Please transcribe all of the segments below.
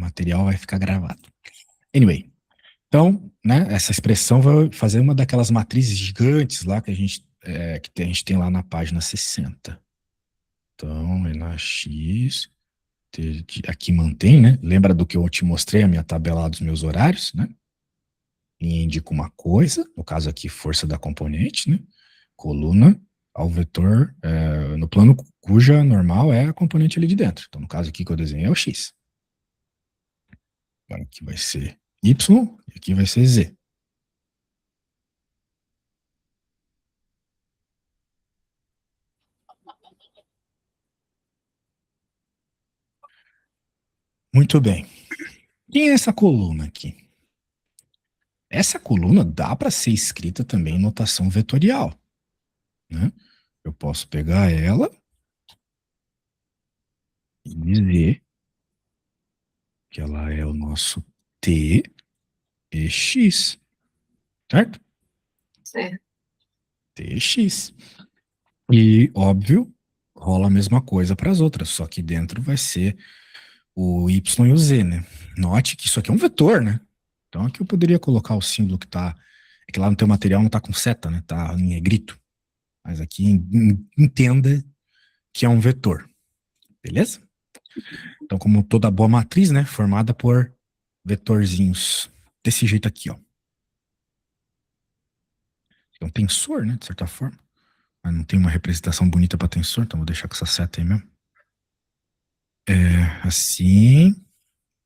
O material vai ficar gravado. Anyway, então, né, essa expressão vai fazer uma daquelas matrizes gigantes lá que a gente tem lá na página 60. Então, é na X, aqui mantém, né? Lembra do que eu te mostrei, a minha tabela lá dos meus horários, né? E indica uma coisa, no caso aqui, força da componente, né? Coluna ao vetor, no plano cuja normal é a componente ali de dentro. Então, no caso aqui que eu desenhei é o X. Agora aqui vai ser Y e aqui vai ser Z. Muito bem. Quem é essa coluna aqui? Essa coluna dá para ser escrita também em notação vetorial, né? Eu posso pegar ela e dizer que ela é o nosso T e X, certo? Certo. TX. E, óbvio, rola a mesma coisa para as outras, só que dentro vai ser o Y e o Z, né? Note que isso aqui é um vetor, né? Então aqui eu poderia colocar o símbolo que tá. É que lá no teu material não tá com seta, né? Tá em negrito. Mas aqui entenda que é um vetor. Beleza? Então, como toda boa matriz, né? Formada por vetorzinhos. Desse jeito aqui, ó. É um tensor, né? De certa forma. Mas não tem uma representação bonita para tensor, então vou deixar com essa seta aí mesmo. Assim,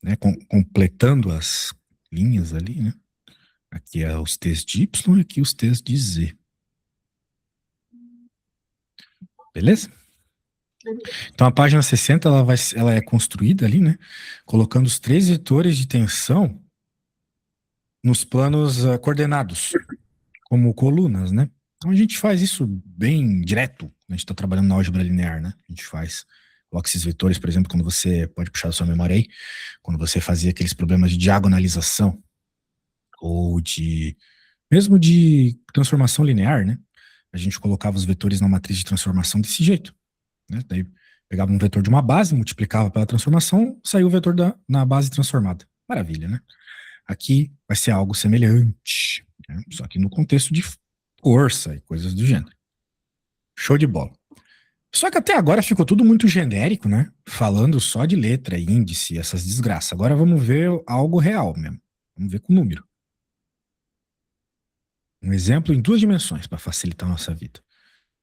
né? Completando as linhas ali, né? Aqui é os T's de Y e aqui os T's de Z. Beleza? Então a página 60 ela é construída ali, né? Colocando os 3 vetores de tensão nos planos coordenados, como colunas, né? Então a gente faz isso bem direto. A gente está trabalhando na álgebra linear, né? A gente faz. Coloca esses vetores, por exemplo, quando você pode puxar a sua memória aí, quando você fazia aqueles problemas de diagonalização ou mesmo de transformação linear, né? A gente colocava os vetores na matriz de transformação desse jeito, né? Daí pegava um vetor de uma base, multiplicava pela transformação, saiu o vetor na base transformada. Maravilha, né? Aqui vai ser algo semelhante, né? Só que no contexto de força e coisas do gênero. Show de bola. Só que até agora ficou tudo muito genérico, né? Falando só de letra, índice, essas desgraças. Agora vamos ver algo real mesmo. Vamos ver com número. Um exemplo em 2 dimensões para facilitar a nossa vida.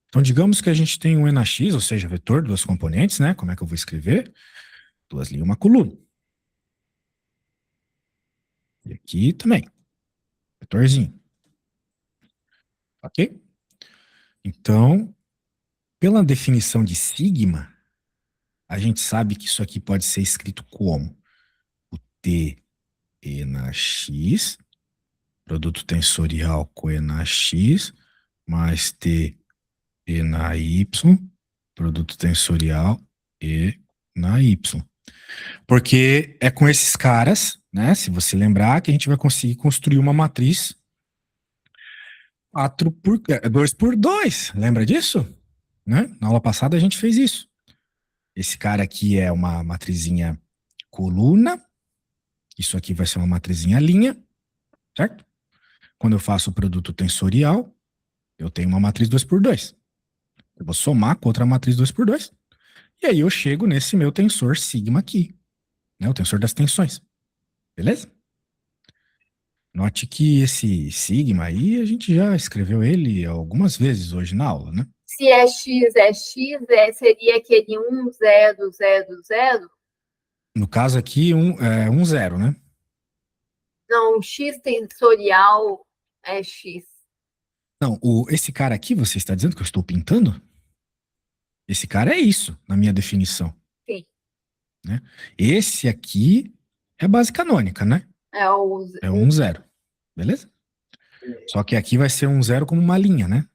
Então, digamos que a gente tem um NX, ou seja, vetor, 2 componentes, né? Como é que eu vou escrever? 2 linhas, uma coluna. E aqui também. Vetorzinho. Ok? Então, pela definição de sigma, a gente sabe que isso aqui pode ser escrito como o T e na X, produto tensorial coena X, mais T e na Y, produto tensorial e na Y. Porque é com esses caras, né, se você lembrar, que a gente vai conseguir construir uma matriz 2 por 2. Lembra disso? Né? Na aula passada a gente fez isso. Esse cara aqui é uma matrizinha coluna, isso aqui vai ser uma matrizinha linha, certo? Quando eu faço o produto tensorial, eu tenho uma matriz 2 por 2. Eu vou somar com outra matriz 2 por 2. E aí eu chego nesse meu tensor sigma aqui, né? O tensor das tensões. Beleza? Note que esse sigma aí, a gente já escreveu ele algumas vezes hoje na aula, né? Se é X, seria aquele 1, 0, 0, 0? No caso aqui, 1, 0, né? Não, X tensorial é X. Não, esse cara aqui, você está dizendo que eu estou pintando? Esse cara é isso, na minha definição. Sim. Né? Esse aqui é a base canônica, né? É o É 1, 0. Beleza? Só que aqui vai ser 1, 0 como uma linha, né?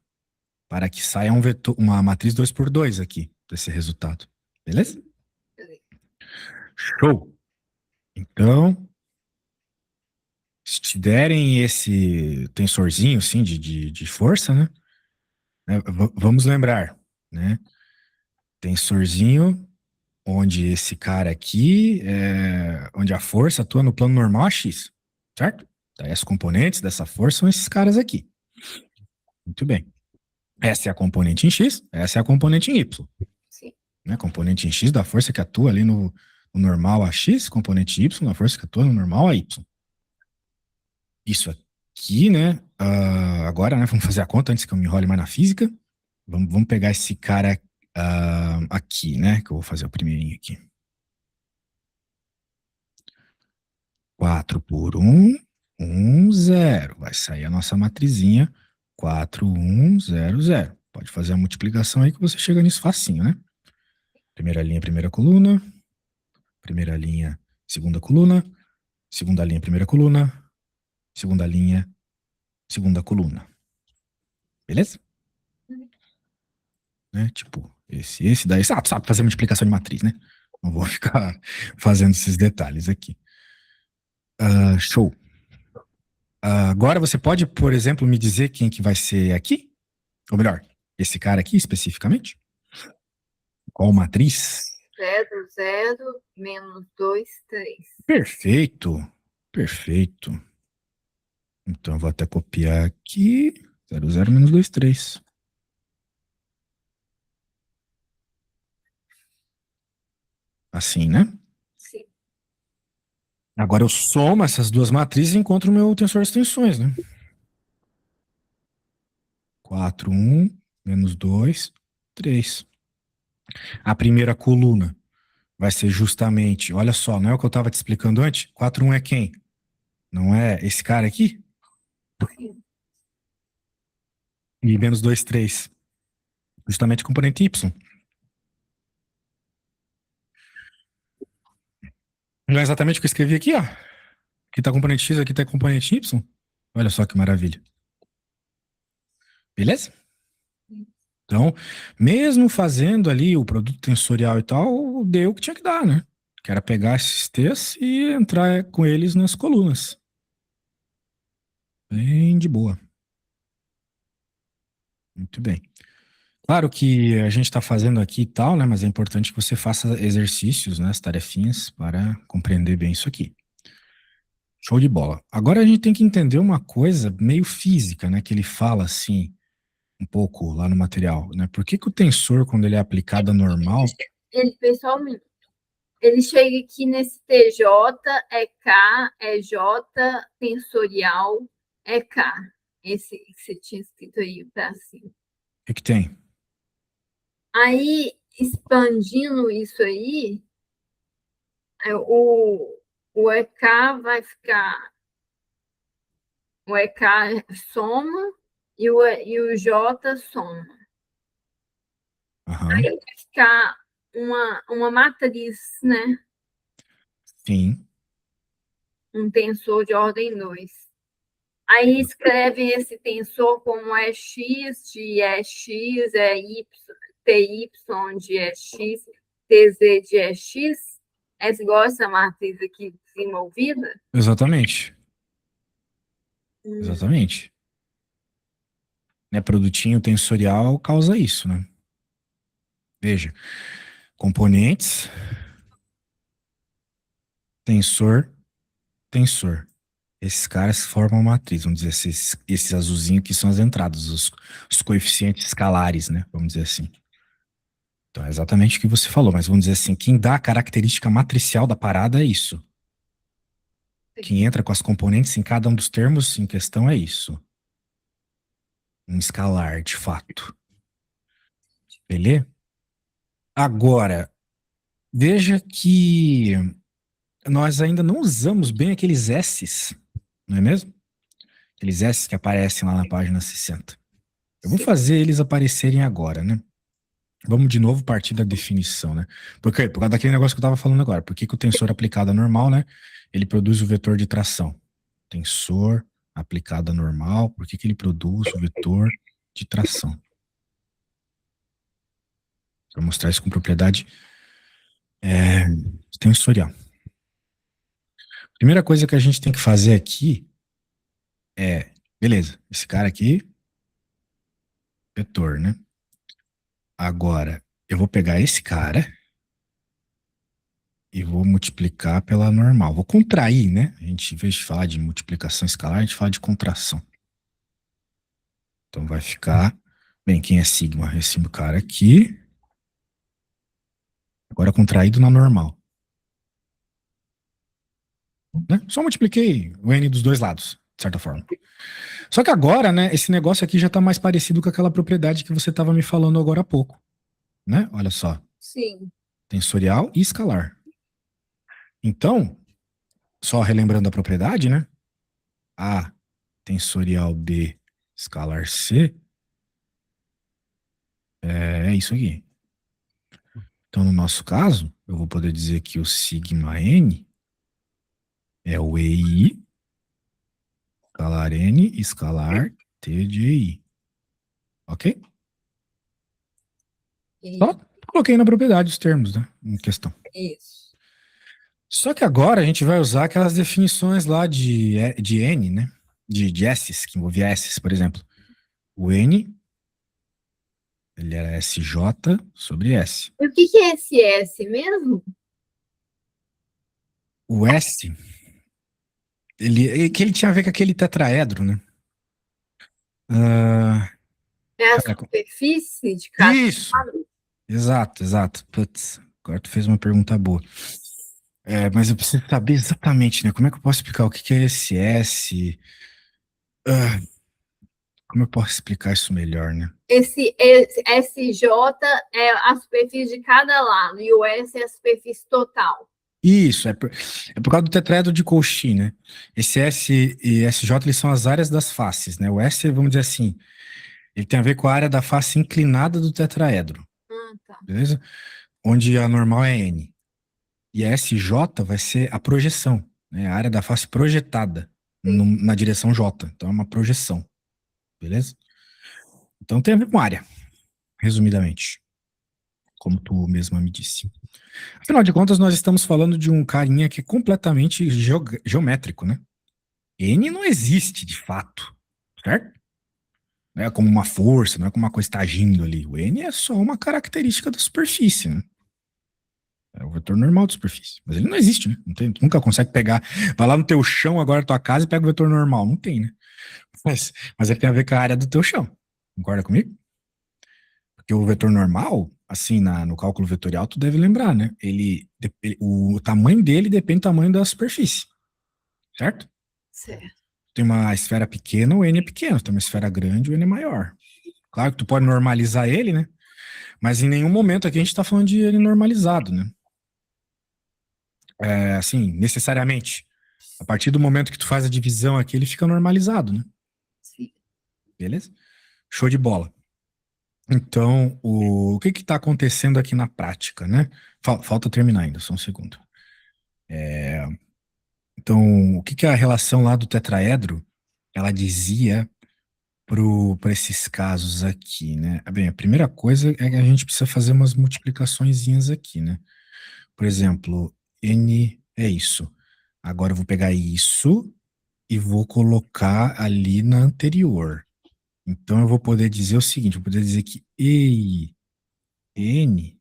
Para que saia uma matriz 2 por 2 aqui, desse resultado. Beleza? Show! Então, se te derem esse tensorzinho, assim, de força, né? Vamos lembrar, né? Tensorzinho onde esse cara aqui, onde a força atua no plano normal a x, certo? Daí as componentes dessa força são esses caras aqui. Muito bem. Essa é a componente em x, essa é a componente em y. Sim. Né? Componente em x da força que atua ali no normal a x, componente y da força que atua no normal a y. Isso aqui, né? Agora, né? Vamos fazer a conta antes que eu me enrole mais na física. Vamos pegar esse cara aqui, né? Que eu vou fazer o primeirinho aqui. 4 por 1, 0. Vai sair a nossa matrizinha 4, 1, 0, 0. Pode fazer a multiplicação aí que você chega nisso facinho, né? Primeira linha, primeira coluna. Primeira linha, segunda coluna. Segunda linha, primeira coluna. Segunda linha, segunda coluna. Beleza? Né? Tipo, esse daí. Sabe fazer multiplicação de matriz, né? Não vou ficar fazendo esses detalhes aqui. Show. Agora você pode, por exemplo, me dizer quem que vai ser aqui? Ou melhor, esse cara aqui especificamente? Qual matriz? 0, 0, menos 2, 3. Perfeito. Perfeito. Então eu vou até copiar aqui. 0, 0, menos 2, 3. Assim, né? Sim. Agora eu somo essas duas matrizes e encontro o meu tensor de tensões, né? 4, 1, menos 2, 3. A primeira coluna vai ser justamente, olha só, não é o que eu estava te explicando antes? 4, 1 é quem? Não é esse cara aqui? Sim. E menos 2, 3. Justamente componente Y. Não é exatamente o que eu escrevi aqui, ó. Aqui tá componente X, aqui tá componente Y. Olha só que maravilha. Beleza? Então, mesmo fazendo ali o produto tensorial e tal, deu o que tinha que dar, né? Que era pegar esses T's e entrar com eles nas colunas. Bem de boa. Muito bem. Claro que a gente está fazendo aqui e tal, né? Mas é importante que você faça exercícios, né? As tarefinhas para compreender bem isso aqui. Show de bola. Agora a gente tem que entender uma coisa meio física, né? Que ele fala assim, um pouco lá no material, né? Por que que o tensor, quando ele é aplicado a normal... Pessoal, ele chega aqui nesse TJ, é K, é J, tensorial, é K. Esse que você tinha escrito aí para cima. O que que tem? Aí, expandindo isso aí, o EK vai ficar... O EK soma e o J soma. Aham. Aí vai ficar uma matriz, né? Sim. Um tensor de ordem 2. Aí escreve esse tensor como é x de x, é y, ty de x, tz de x. É igual essa matriz aqui desenvolvida? Exatamente. Exatamente. Né? Produtinho tensorial causa isso, né? Veja. Componentes, tensor, tensor. Esses caras formam uma matriz, vamos dizer, esses azulzinhos que são as entradas, os coeficientes escalares, né? Vamos dizer assim. Então é exatamente o que você falou, mas vamos dizer assim, quem dá a característica matricial da parada é isso. Quem entra com as componentes em cada um dos termos em questão é isso. Um escalar, de fato. Beleza? Agora, veja que nós ainda não usamos bem aqueles S's, não é mesmo? Aqueles S's que aparecem lá na página 60. Eu vou fazer eles aparecerem agora, né? Vamos de novo partir da definição, né? Por quê? Por causa daquele negócio que eu estava falando agora. Por que que o tensor aplicado a normal, né? Ele produz o vetor de tração. Tensor aplicado a normal, por que que ele produz o vetor de tração? Vou mostrar isso com propriedade tensorial. Primeira coisa que a gente tem que fazer aqui é, beleza, esse cara aqui, vetor, né? Agora, eu vou pegar esse cara e vou multiplicar pela normal. Vou contrair, né? A gente, em vez de falar de multiplicação escalar, a gente fala de contração. Então vai ficar, bem, quem é sigma? Esse cara aqui. Agora contraído na normal. Né? Só multipliquei o n dos dois lados, de certa forma. Só que agora, né, esse negócio aqui já está mais parecido com aquela propriedade que você estava me falando agora há pouco. Né? Olha só. Sim. Tensorial e escalar. Então, só relembrando a propriedade, né? A tensorial B escalar C é isso aqui. Então, no nosso caso, eu vou poder dizer que o sigma n é o EI escalar n escalar T de EI. Ok? Só coloquei na propriedade os termos, né? Em questão. Isso. Só que agora a gente vai usar aquelas definições lá de N, né? De S's, que envolvia S's, por exemplo. O N, ele era SJ sobre S. E o que é esse S mesmo? O S, que ele tinha a ver com aquele tetraedro, né? É a Cara, superfície de cada isso! lado? Exato, exato. Putz, agora tu fez uma pergunta boa. Mas eu preciso saber exatamente, né? Como é que eu posso explicar o que é esse S? Ah, como eu posso explicar isso melhor, né? Esse SJ é a superfície de cada lado e o S é a superfície total. Isso, é por causa do tetraedro de Cauchy, né? Esse S e SJ, eles são as áreas das faces, né? O S, vamos dizer assim, ele tem a ver com a área da face inclinada do tetraedro, Tá. beleza? Onde a normal é N. E a SJ vai ser a projeção, né? A área da face projetada na direção J. Então é uma projeção, beleza? Então tem a ver com área, resumidamente, como tu mesma me disse. Afinal de contas, nós estamos falando de um carinha que é completamente geométrico, né? N não existe de fato, certo? Não é como uma força, não é como uma coisa que está agindo ali. O N é só uma característica da superfície, né? É o vetor normal da superfície. Mas ele não existe, né? Não tem, tu nunca consegue pegar. Vai lá no teu chão agora da tua casa e pega o vetor normal. Não tem, né? Mas ele tem a ver com a área do teu chão. Concorda comigo? Porque o vetor normal, assim, no cálculo vetorial, tu deve lembrar, né? O tamanho dele depende do tamanho da superfície, certo? Certo. Tem uma esfera pequena, o N é pequeno. Tem uma esfera grande, o N é maior. Claro que tu pode normalizar ele, né? Mas em nenhum momento aqui a gente está falando de ele normalizado, né? Assim, necessariamente. A partir do momento que tu faz a divisão aqui, ele fica normalizado, né? Sim. Beleza? Show de bola. Então, o que está acontecendo aqui na prática, né? Falta terminar ainda, só um segundo. Então, o que é a relação lá do tetraedro? Ela dizia para esses casos aqui, né? Bem, a primeira coisa é que a gente precisa fazer umas multiplicaçõezinhas aqui, né? Por exemplo, N é isso. Agora eu vou pegar isso e vou colocar ali na anterior. Então eu vou poder dizer o seguinte, eu vou poder dizer que N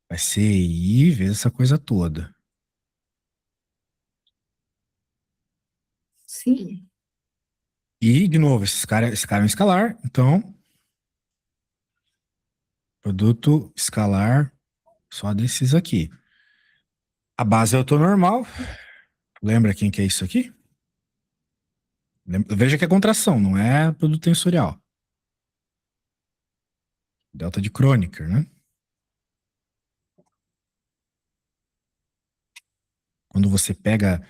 vai ser I vezes essa coisa toda. Sim. E, de novo, esse cara é um escalar, então produto escalar só desses aqui. A base é ortonormal. Lembra quem que é isso aqui? Veja que é contração, não é produto tensorial. Delta de Kronecker, né? Quando você pega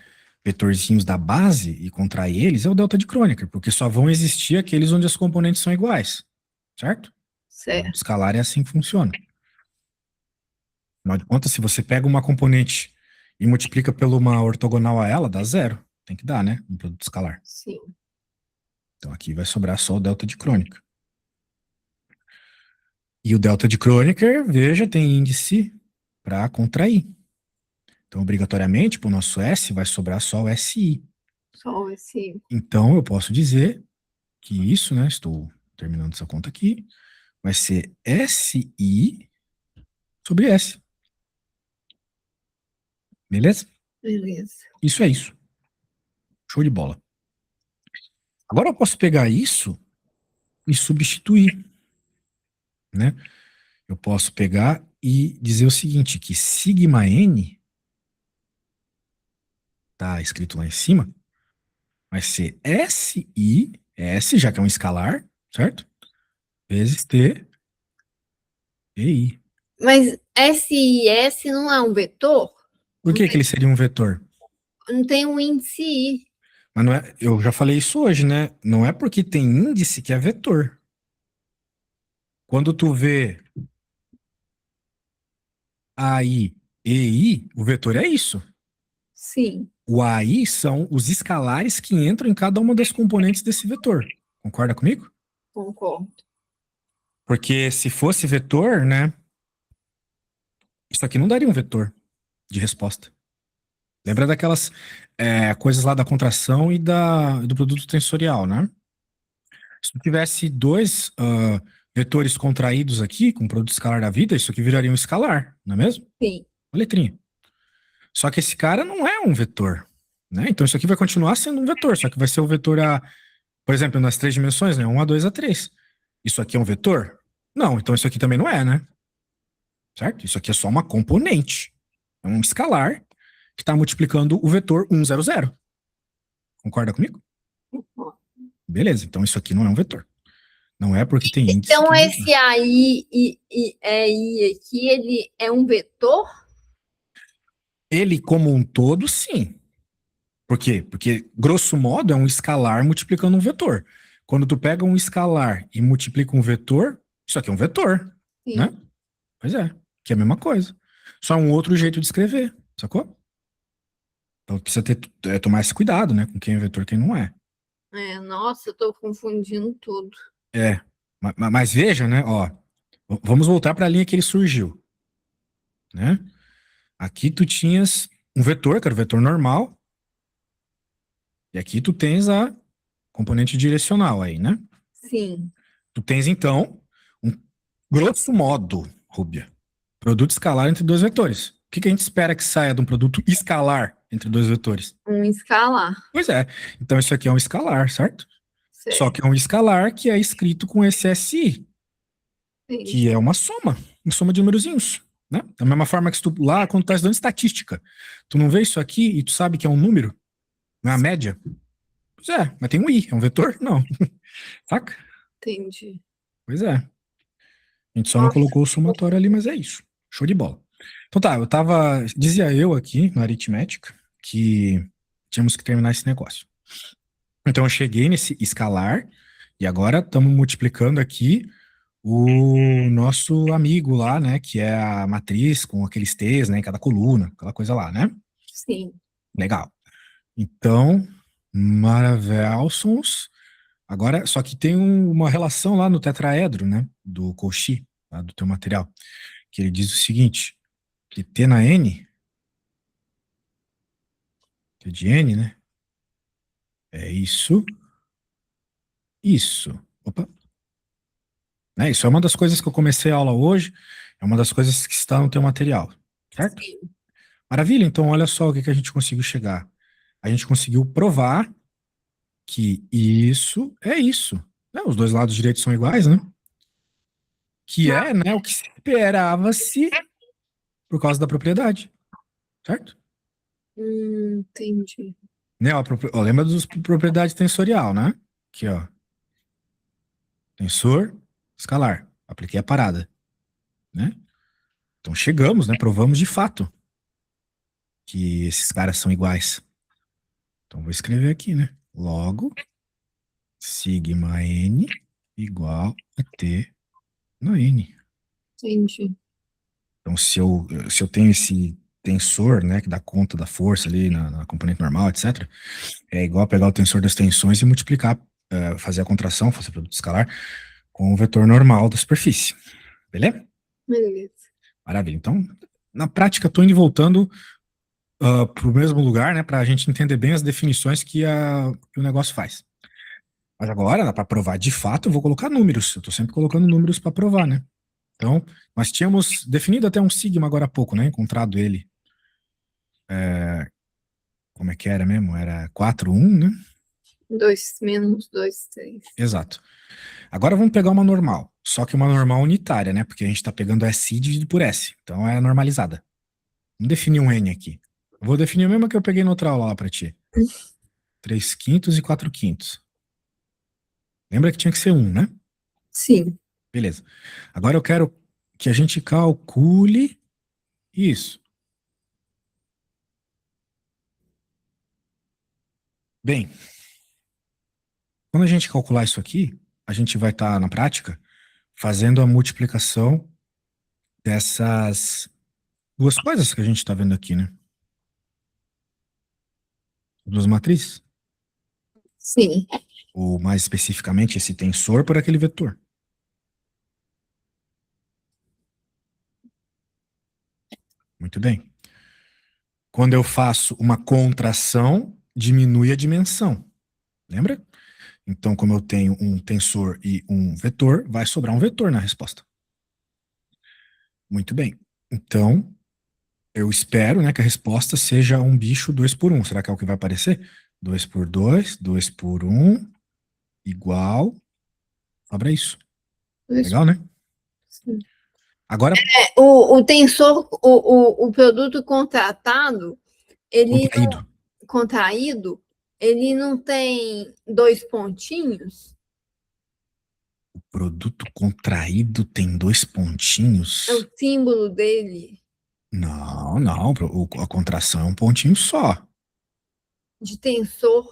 vetorzinhos da base e contrai eles, é o delta de Kronecker, porque só vão existir aqueles onde as componentes são iguais, certo? O Certo. escalar é assim que funciona. Afinal de contas, se você pega uma componente e multiplica por uma ortogonal a ela, dá zero. Tem que dar, né? Um produto escalar. Sim. Então aqui vai sobrar só o delta de Kronecker. E o delta de Kronecker, veja, tem índice para contrair. Então, obrigatoriamente, para o nosso S, vai sobrar só o SI. Só esse. Então, eu posso dizer que isso, né? Estou terminando essa conta aqui. Vai ser SI sobre S. Beleza? Beleza. Isso é isso. Show de bola. Agora eu posso pegar isso e substituir, né? Eu posso pegar e dizer o seguinte, que sigma n, tá escrito lá em cima, vai ser SI, S, já que é um escalar, certo? Vezes T, EI. Mas S e S não é um vetor? Por que que ele seria um vetor? Não tem um índice I. Mas não é, eu já falei isso hoje, né? Não é porque tem índice que é vetor. Quando tu vê AI e I, o vetor é isso. Sim, O AI são os escalares que entram em cada uma das componentes desse vetor. Concorda comigo? concordo. Porque se fosse vetor, né? Isso aqui não daria um vetor de resposta. Lembra daquelas coisas lá da contração e do produto tensorial, né? Se tu tivesse dois vetores contraídos aqui, com o produto escalar da vida, isso aqui viraria um escalar, não é mesmo? Sim, Uma letrinha. Só que esse cara não é um vetor, né? Então isso aqui vai continuar sendo um vetor, só que vai ser o vetor por exemplo, nas três dimensões, né? 1, A2, A3. Isso aqui é um vetor? Não, então isso aqui também não é, né? Certo? Isso aqui é só uma componente. É um escalar que está multiplicando o vetor 1, 0, 0. Concorda comigo? Beleza, então isso aqui não é um vetor. Não é porque tem índice. Então, esse AI e EI aqui, ele é um vetor? Ele, como um todo, sim. Por quê? Porque, grosso modo, é um escalar multiplicando um vetor. Quando tu pega um escalar e multiplica um vetor, isso aqui é um vetor, Sim. né? Pois é, que é a mesma coisa. Só um outro jeito de escrever, sacou? Então precisa tomar esse cuidado, né? Com quem é vetor e quem não é. Nossa, eu tô confundindo tudo. Mas veja, né? Ó, vamos voltar para a linha que ele surgiu, né? Aqui tu tinhas um vetor, que era o vetor normal, e aqui tu tens a componente direcional aí, né? Sim. Tu tens, então, um grosso modo, Rúbia, produto escalar entre dois vetores. O que a gente espera que saia de um produto escalar entre dois vetores? Um escalar. Pois é. Então isso aqui é um escalar, certo? Certo. Só que é um escalar que é escrito com esse SI, Sim. que é uma soma de numerozinhos, né? Da mesma forma que se tu, lá, quando tu tá estudando estatística, tu não vê isso aqui e tu sabe que é um número, não é a média? Pois é, mas tem um I, é um vetor? Não. Saca? Entendi. Pois é. A gente só não colocou o somatório ali, mas é isso. Show de bola. Então tá, dizia eu aqui na aritmética que tínhamos que terminar esse negócio. Então eu cheguei nesse escalar e agora estamos multiplicando aqui o nosso amigo lá, né, que é a matriz com aqueles T's, né, em cada coluna, aquela coisa lá, né? Sim. Legal. Então, Maravelsons. Agora, só que tem uma relação lá no tetraedro, né, do Cauchy, lá do teu material, que ele diz o seguinte, que T na N, T de N, né, é isso, opa, né, isso é uma das coisas que eu comecei a aula hoje, é uma das coisas que está no teu material, certo? Sim. Maravilha, então olha só o que a gente conseguiu chegar. A gente conseguiu provar que isso é isso. Né? Os dois lados direitos são iguais, né? Que é, né, o que se esperava-se por causa da propriedade, certo? Entendi. Né, ó, lembra dos propriedade tensorial, né? Aqui, ó. Tensor, escalar. Apliquei a parada, né? Então chegamos, né? Provamos de fato que esses caras são iguais. Então vou escrever aqui, né? Logo, sigma n igual a t na n. Entendi. Então se eu tenho esse tensor, né, que dá conta da força ali na componente normal, etc., é igual pegar o tensor das tensões e multiplicar, fazer a contração, fazer produto escalar, com o vetor normal da superfície. Beleza? Beleza. Maravilha. Então, na prática, estou indo e voltando para o mesmo lugar, né, para a gente entender bem as definições que o negócio faz. Mas agora, para provar de fato, eu vou colocar números. Eu estou sempre colocando números para provar, né? Então, nós tínhamos definido até um sigma agora há pouco, né? Encontrado ele Como é que era mesmo? Era 4, 1, né? 2 menos 2, 3. Exato. Agora vamos pegar uma normal. Só que uma normal unitária, né? Porque a gente está pegando SI dividido por S. Então é normalizada. Vamos definir um N aqui. Eu vou definir a mesma que eu peguei na outra aula lá para ti. 3 quintos e 4 quintos. Lembra que tinha que ser 1, né? Sim. Beleza. Agora eu quero que a gente calcule isso. Bem, quando a gente calcular isso aqui, a gente vai estar, na prática, fazendo a multiplicação dessas duas coisas que a gente está vendo aqui, né? Duas matrizes. Sim. Ou mais especificamente, esse tensor por aquele vetor. Muito bem. Quando eu faço uma contração, diminui a dimensão. Lembra? Então, como eu tenho um tensor e um vetor, vai sobrar um vetor na resposta. Muito bem. Então, eu espero, né, que a resposta seja um bicho 2 por 1. Será que é o que vai aparecer? 2 por 2, 2 por 1, igual. Sobra isso. Legal, né? Sim. Agora, O tensor, o produto contratado, ele contraído. contraído, ele não tem 2 pontinhos? O produto contraído tem 2 É o pontinhos? símbolo dele Não, não. A contração é um pontinho só. de tensor.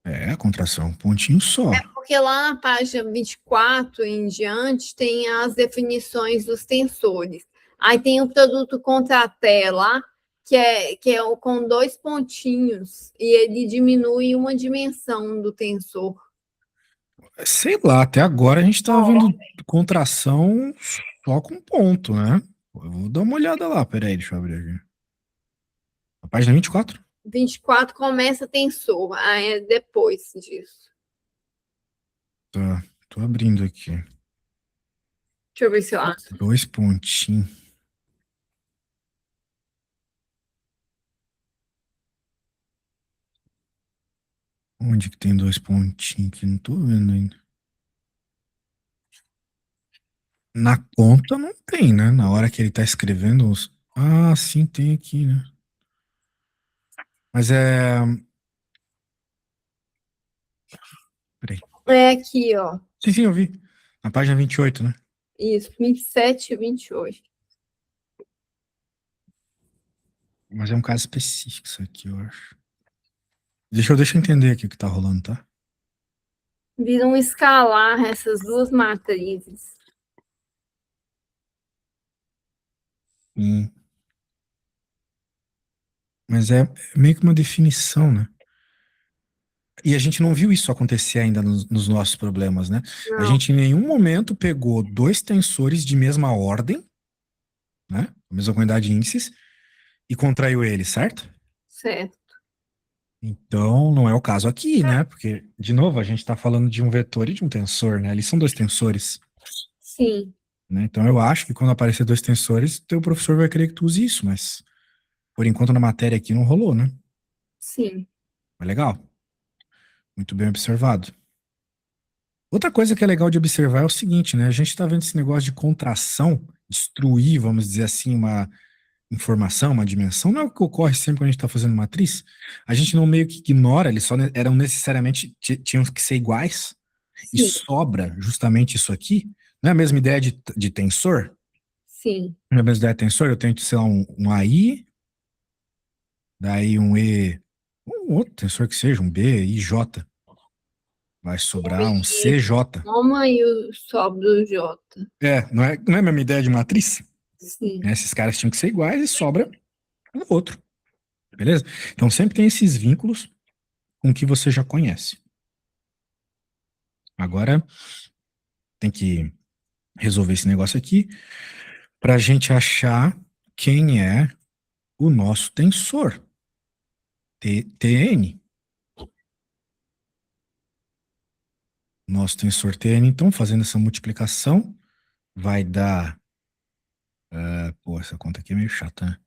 É, a contração é um pontinho só. Porque lá na página 24 em diante tem as definições dos tensores. Aí tem o produto contra a tela, com 2 pontinhos, e ele diminui uma dimensão do tensor. Sei lá, até agora a gente tá vendo contração só com ponto, né? Eu vou dar uma olhada lá, peraí, deixa eu abrir aqui. A página 24? 24 começa tensor, aí é depois disso. Tá, tô abrindo aqui. Deixa eu ver se eu acho. 2 pontinhos. Onde que tem 2 pontinhos aqui? Não tô vendo ainda. Na conta não tem, né? Na hora que ele tá escrevendo os... Ah, sim, tem aqui, né? Mas é... Peraí. É aqui, ó. Sim, sim, eu vi. Na página 28, né? Isso, 27 e 28. Mas é um caso específico isso aqui, eu acho. Deixa eu entender aqui o que tá rolando, tá? Vira um escalar essas duas matrizes. Sim. Mas é meio que uma definição, né? E a gente não viu isso acontecer ainda nos nossos problemas, né? A Não, gente em nenhum momento pegou dois tensores de mesma ordem, né? A mesma quantidade de índices, e contraiu eles, certo? certo. Então, não é o caso aqui, né? Porque, de novo, a gente está falando de um vetor e de um tensor, né? Eles são dois tensores, Sim, né? Então, eu acho que quando aparecer dois tensores, teu professor vai querer que tu use isso, mas por enquanto na matéria aqui não rolou, né? sim. Mas legal. Muito bem observado. Outra coisa que é legal de observar é o seguinte, né? A gente está vendo esse negócio de contração, destruir, vamos dizer assim, uma informação, uma dimensão, não é o que ocorre sempre quando a gente está fazendo matriz. A gente não meio que ignora, eles só eram necessariamente, tinham que ser iguais, e Sim, sobra justamente isso aqui. Não é a mesma ideia de tensor? sim. Não é a mesma ideia de tensor? Eu tenho, sei lá, um AI, daí um E, um outro tensor que seja, um B, I, J. Vai sobrar um CJ. Toma e o sobre o J. Não é a mesma ideia de matriz? Sim, Né? Esses caras tinham que ser iguais e sobra um outro. Beleza? Então sempre tem esses vínculos com que você já conhece. Agora tem que resolver esse negócio aqui para a gente achar quem é o nosso tensor. Tn. Nosso tensor Tn, então, fazendo essa multiplicação, vai dar. Pô, essa conta aqui é meio chata, né?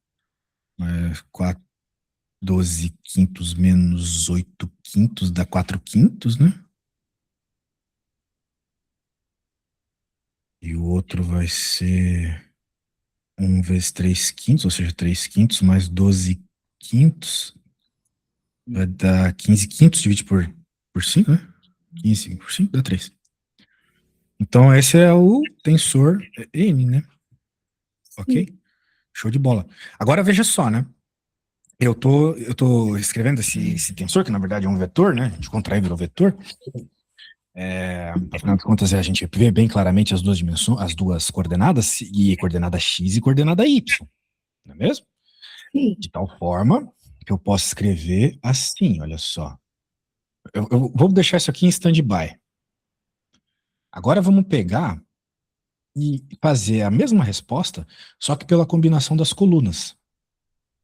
4, 12 quintos menos 8 quintos dá 4 quintos, né? E o outro vai ser 1 vezes 3 quintos, ou seja, 3 quintos mais 12 quintos. Vai dar 15 quintos, divide por 5, né? 15 por 5 dá 3. Então, esse é o tensor N, né? Ok? Show de bola. Agora, veja só, né? Eu tô escrevendo esse tensor, que na verdade é um vetor, né? A gente contrai virou vetor. Afinal de contas, a gente vê bem claramente as duas dimensões, as duas coordenadas, e coordenada x e coordenada y, não é mesmo? Sim. De tal forma que eu posso escrever assim, olha só. Eu vou deixar isso aqui em stand-by. Agora vamos pegar e fazer a mesma resposta, só que pela combinação das colunas.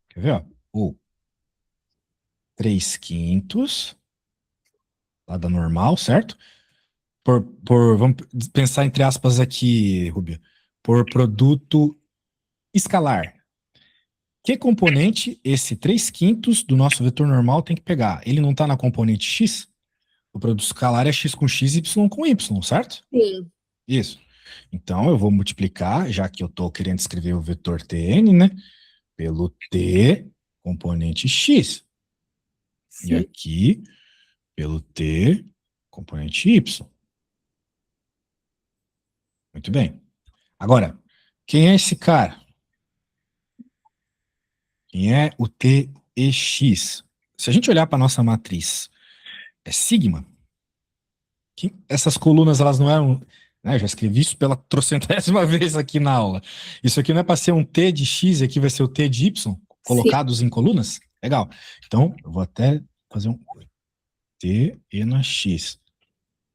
Quer ver? Ó? O 3 quintos, lá da normal, certo? Vamos pensar entre aspas aqui, Rubio, por produto escalar. Que componente esse 3 quintos do nosso vetor normal tem que pegar? Ele não está na componente x? O produto escalar é x com x, y com y, certo? Sim. Isso. Então, eu vou multiplicar, já que eu estou querendo escrever o vetor Tn, né? Pelo t componente x. E Sim. aqui, pelo t componente y. Muito bem. Agora, quem é esse cara? Quem é o TEX? Se a gente olhar para a nossa matriz, é sigma. Essas colunas, elas não eram. Né, eu já escrevi isso pela trocentésima vez aqui na aula. Isso aqui não é para ser um T de X e aqui vai ser o T de Y, Sim. colocados em colunas? Legal. Então, eu vou até fazer um T e na X.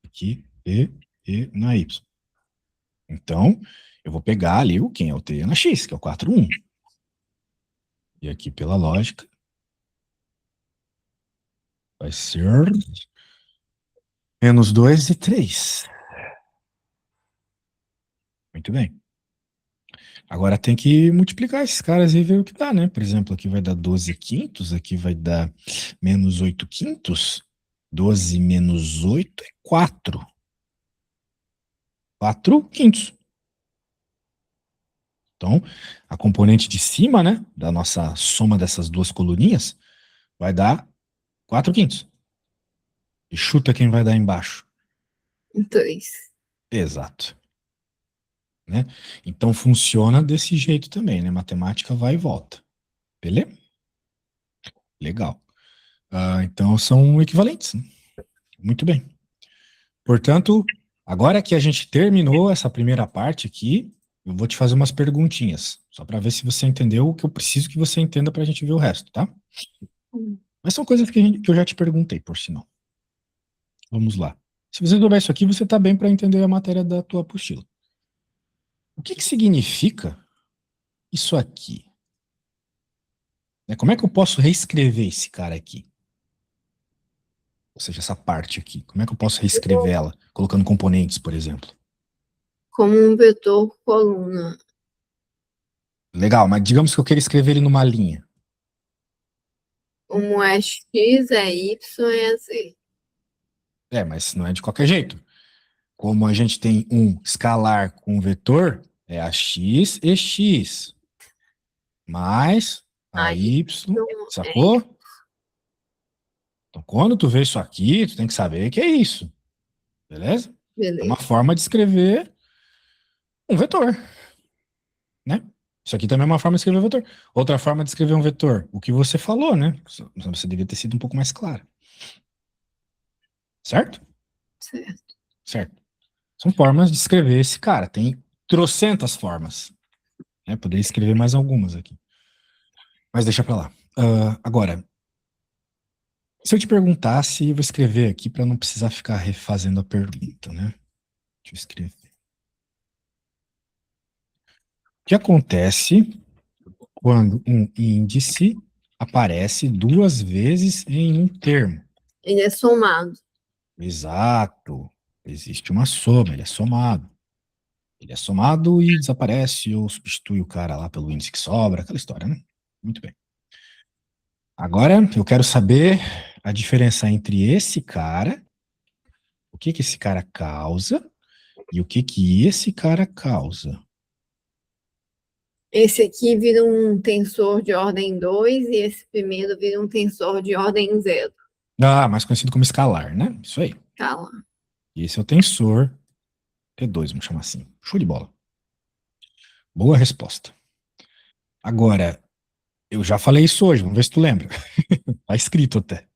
Aqui, T e na Y. Então, eu vou pegar ali quem é o T e na X, que é o 4, 1. E aqui, pela lógica, vai ser menos 2 e 3. Muito bem. Agora tem que multiplicar esses caras e ver o que dá, né? Por exemplo, aqui vai dar 12 quintos, aqui vai dar menos 8 quintos. 12 menos 8 é 4. 4 quintos. Então, a componente de cima, né, da nossa soma dessas duas coluninhas, vai dar 4 quintos. E chuta quem vai dar embaixo. 2. Exato. Né? Então, funciona desse jeito também, né? Matemática vai e volta. Beleza? Legal. Então, são equivalentes. Né? Muito bem. Portanto, agora que a gente terminou essa primeira parte aqui, eu vou te fazer umas perguntinhas, só para ver se você entendeu o que eu preciso que você entenda para a gente ver o resto, tá? Mas são coisas que eu já te perguntei, por sinal. Vamos lá. Se você souber isso aqui, você está bem para entender a matéria da tua apostila. O que significa isso aqui? Como é que eu posso reescrever esse cara aqui? Ou seja, essa parte aqui. Como é que eu posso reescrever ela, colocando componentes, por exemplo? Como um vetor coluna. Legal, mas digamos que eu queira escrever ele numa linha. Como é x, é y, é z. Mas não é de qualquer jeito. Como a gente tem um escalar com um vetor, é a x e x. Mais a Aí, y, sacou? Então, quando tu vê isso aqui, tu tem que saber que é isso. Beleza? É uma beleza. forma de escrever um vetor, né? Isso aqui também é uma forma de escrever um vetor. Outra forma de escrever um vetor, o que você falou, né? Você devia ter sido um pouco mais claro. Certo? Certo. Certo. São formas de escrever esse cara. Tem trocentas formas. Né? Poderia escrever mais algumas aqui. Mas deixa pra lá. Agora, se eu te perguntasse, eu vou escrever aqui para não precisar ficar refazendo a pergunta, né? Deixa eu escrever. O que acontece quando um índice aparece duas vezes em um termo? Ele é somado. Exato. Existe uma soma, ele é somado. Ele é somado e desaparece ou substitui o cara lá pelo índice que sobra, aquela história, né? Muito bem. Agora eu quero saber a diferença entre esse cara, o que que esse cara causa e o que que esse cara causa. Esse aqui vira um tensor de ordem 2 e esse primeiro vira um tensor de ordem 0. Ah, mais conhecido como escalar, né? Isso aí. Tá lá. E esse é o tensor T2, vamos chamar assim. Show de bola. Boa resposta. Agora, eu já falei isso hoje, vamos ver se tu lembra. Tá escrito até.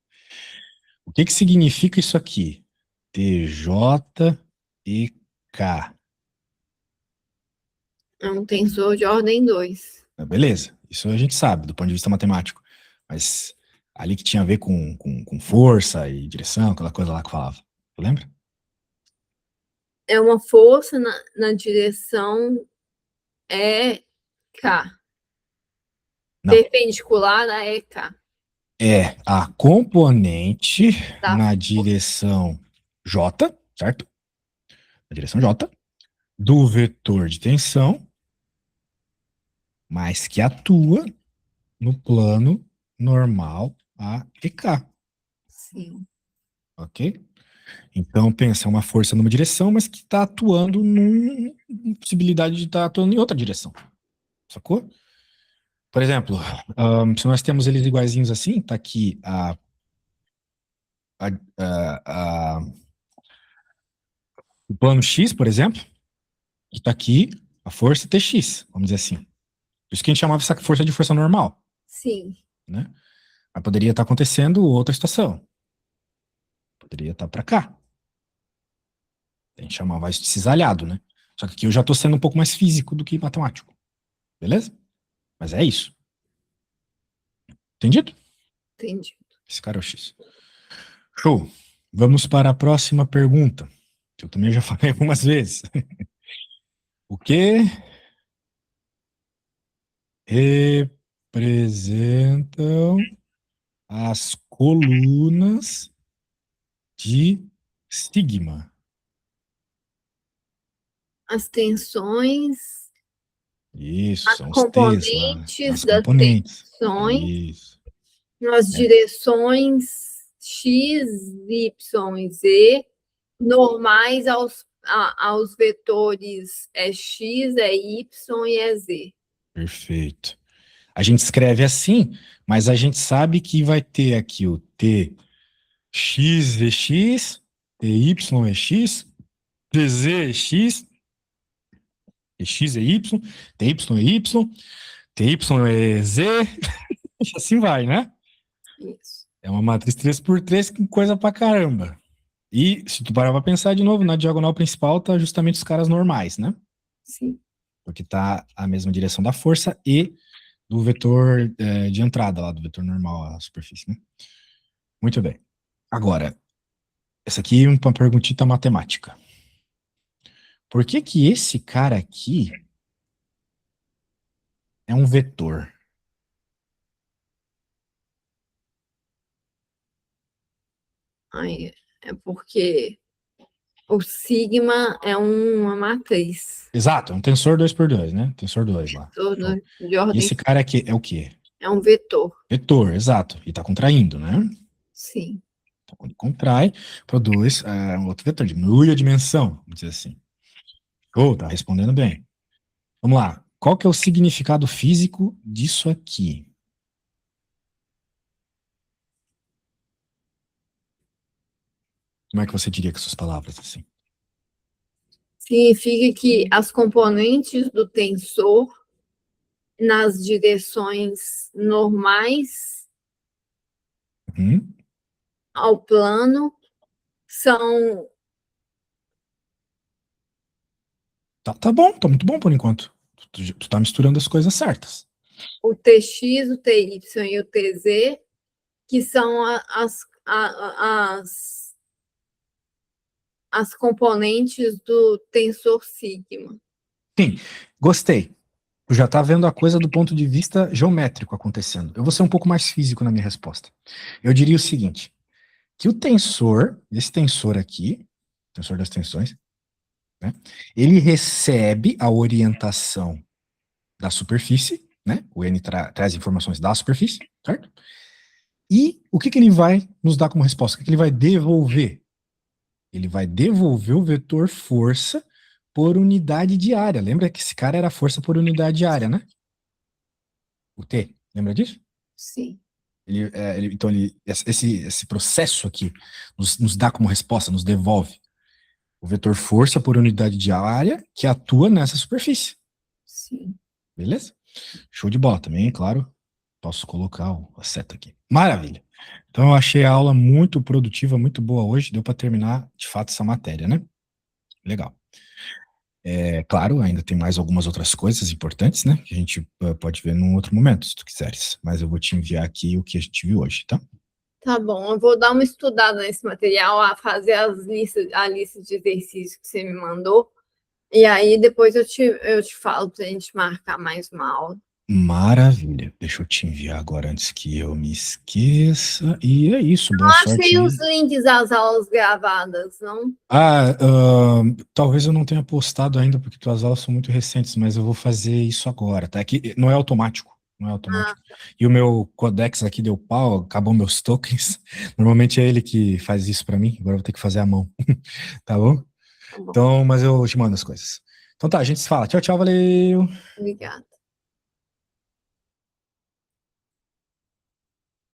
O que que significa isso aqui? TJ e K. É um tensor de ordem 2. Beleza, isso a gente sabe do ponto de vista matemático. Mas ali que tinha a ver com força e direção, aquela coisa lá que eu falava. Tu lembra? É uma força na direção EK. Não. Perpendicular a EK. É a componente Da na direção J, certo? Na direção J, do vetor de tensão, mas que atua no plano normal a EK, Sim. ok? Então, pensa, é uma força numa direção, mas que está atuando numa possibilidade de estar atuando em outra direção, sacou? Por exemplo, se nós temos eles iguaizinhos assim, tá aqui a, a, o plano X, por exemplo, e tá aqui a força TX, vamos dizer assim. Por isso que a gente chamava essa força de força normal, Sim. né? Mas poderia estar acontecendo outra situação. Poderia estar para cá. A gente chamava isso de cisalhado, né? Só que aqui eu já estou sendo um pouco mais físico do que matemático. Beleza? Mas é isso. Entendido? Entendi. Esse cara é o X. Show. Vamos para a próxima pergunta, que eu também já falei algumas vezes. O que representam as colunas de sigma? As tensões, Isso, as são os T's lá, componentes as das componentes. tensões Isso. nas É, direções X, Y e Z, normais aos vetores X, Y e Z. perfeito. A gente escreve assim, mas a gente sabe que vai ter aqui o T x é x, ty é x, tz é x, tx é y, ty é y, ty é z, e assim vai, né? Isso. É uma matriz 3x3 com coisa pra caramba. E se tu parar pra pensar de novo, na diagonal principal tá justamente os caras normais, né? Sim. Porque tá a mesma direção da força e do vetor de entrada lá, do vetor normal à superfície, né? Muito bem. Agora, essa aqui é uma perguntita matemática. Por que que esse cara aqui é um vetor? Aí é porque o sigma é uma matriz. Exato, é um tensor 2x2, né? Tensor 2 lá. Show. De E ordem esse cara aqui é o quê? é um vetor. Vetor, exato. E tá contraindo, né? Sim. Então, quando contrai, produz um outro vetor, diminui a dimensão, vamos dizer assim. Oh, tá respondendo bem. Vamos lá. Qual que é o significado físico disso aqui? Como é que você diria com suas palavras assim? Significa que as componentes do tensor nas direções normais Uhum. ao plano são Tá bom, tá muito bom por enquanto. Tu tá misturando as coisas certas. o TX, o TY e o TZ, que são as componentes do tensor sigma. Sim, gostei. Tu já tá vendo a coisa do ponto de vista geométrico acontecendo. Eu vou ser um pouco mais físico na minha resposta. Eu diria o seguinte, que o tensor, esse tensor aqui, tensor das tensões, né, ele recebe a orientação da superfície, né? O N traz informações da superfície, certo? E o que ele vai nos dar como resposta? O que ele vai devolver? Ele vai devolver o vetor força por unidade de área. Lembra que esse cara era força por unidade de área, né? O T. Lembra disso? Sim. Então, esse processo aqui nos dá como resposta, nos devolve o vetor força por unidade de área que atua nessa superfície. Sim. Beleza? Show de bola também, claro. Posso colocar a seta aqui. Maravilha. Então, eu achei a aula muito produtiva, muito boa hoje. Deu para terminar, de fato, essa matéria, né? Legal. Claro, ainda tem mais algumas outras coisas importantes, né? Que a gente pode ver num outro momento, se tu quiseres. Mas eu vou te enviar aqui o que a gente viu hoje, tá? Tá bom, eu vou dar uma estudada nesse material, a fazer a lista de exercícios que você me mandou. E aí depois eu te falo pra gente marcar mais uma aula. Maravilha. Deixa eu te enviar agora antes que eu me esqueça. E é isso, boa Eu sorte achei aí. os links às aulas gravadas, não? Talvez eu não tenha postado ainda, porque tuas aulas são muito recentes, mas eu vou fazer isso agora, tá? Aqui não é automático, não é Ah, automático. E o meu Codex aqui deu pau, acabou meus tokens. Normalmente é ele que faz isso pra mim, agora eu vou ter que fazer à mão. Tá bom? tá bom. Então, mas eu te mando as coisas. Então tá, a gente se fala. Tchau, tchau, valeu! Obrigada.